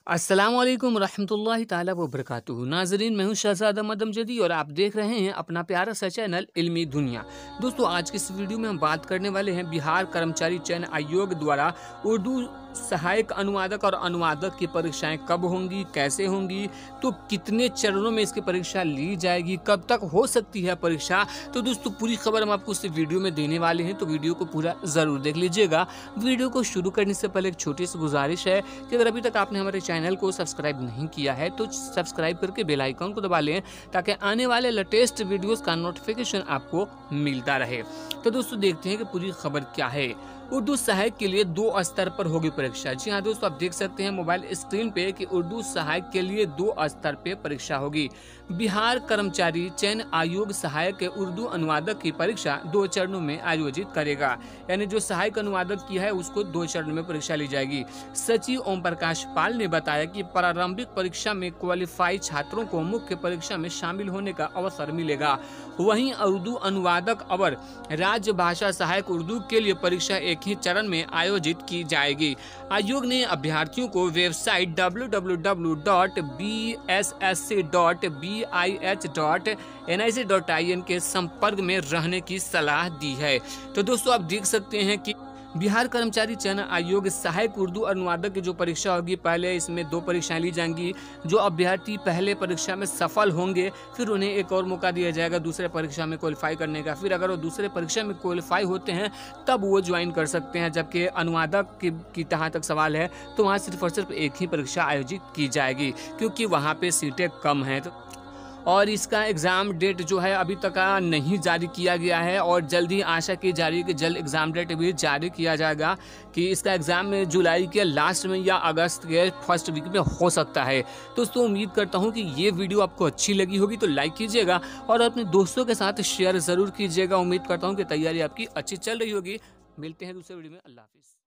अस्सलामुअलैकुम रहमतुल्लाहि ताला व बरकातुहू। नाज़रीन, मैं हूं शहज़ाद अहमद अमजदी और आप देख रहे हैं अपना प्यारा सा चैनल इल्मी दुनिया। दोस्तों, आज की इस वीडियो में हम बात करने वाले हैं बिहार कर्मचारी चयन आयोग द्वारा उर्दू सहायक अनुवादक और अनुवादक की परीक्षाएं कब होंगी, कैसे होंगी, तो कितने चरणों में इसकी परीक्षा ली जाएगी, कब तक हो सकती है परीक्षा। तो दोस्तों, पूरी खबर हम आपको इस वीडियो में देने वाले हैं, तो वीडियो को पूरा ज़रूर देख लीजिएगा। वीडियो को शुरू करने से पहले एक छोटी सी गुजारिश है कि अगर अभी तक आपने हमारे चैनल को सब्सक्राइब नहीं किया है तो सब्सक्राइब करके बेल आइकन को दबा लें ताकि आने वाले लेटेस्ट वीडियोस का नोटिफिकेशन आपको मिलता रहे। तो दोस्तों, देखते हैं कि पूरी खबर क्या है। उर्दू सहायक के लिए 2 स्तर पर होगी परीक्षा। जी हाँ दोस्तों, आप देख सकते हैं मोबाइल स्क्रीन पे कि उर्दू सहायक के लिए 2 स्तर पे परीक्षा होगी। बिहार कर्मचारी चयन आयोग सहायक के उर्दू अनुवादक की परीक्षा 2 चरणों में आयोजित करेगा। यानी जो सहायक अनुवादक की है उसको 2 चरणों में परीक्षा ली जाएगी। सचिव ओम प्रकाश पाल ने बताया कि प्रारंभिक परीक्षा में क्वालिफाई छात्रों को मुख्य परीक्षा में शामिल होने का अवसर मिलेगा। वहीं उर्दू अनुवादक और राजभाषा सहायक उर्दू के लिए परीक्षा एक ही चरण में आयोजित की जाएगी। आयोग ने अभ्यर्थियों को वेबसाइट www.bih.nic.in के संपर्क में रहने की सलाह दी है। तो दोस्तों, आप देख सकते हैं कि बिहार कर्मचारी चयन आयोग सहायक उर्दू अनुवादक की जो परीक्षा होगी, पहले इसमें 2 परीक्षाएं ली जाएंगी। जो अभ्यर्थी पहले परीक्षा में सफल होंगे फिर उन्हें एक और मौका दिया जाएगा दूसरे परीक्षा में क्वालिफाई करने का। फिर अगर वो दूसरे परीक्षा में क्वालिफाई होते हैं तब वो ज्वाइन कर सकते हैं। जबकि अनुवादक की जहाँ तक सवाल है तो वहाँ सिर्फ और सिर्फ एक ही परीक्षा आयोजित की जाएगी क्योंकि वहाँ पे सीटें कम हैं। और इसका एग्ज़ाम डेट जो है अभी तक नहीं जारी किया गया है और जल्द ही आशा की जा रही है कि जल्द एग्ज़ाम डेट भी जारी किया जाएगा कि इसका एग्ज़ाम जुलाई के लास्ट में या अगस्त के फर्स्ट वीक में हो सकता है। दोस्तों, उम्मीद करता हूं कि ये वीडियो आपको अच्छी लगी होगी तो लाइक कीजिएगा और अपने दोस्तों के साथ शेयर ज़रूर कीजिएगा। उम्मीद करता हूँ कि तैयारी आपकी अच्छी चल रही होगी। मिलते हैं दूसरे वीडियो में। अल्लाह हाफिज़।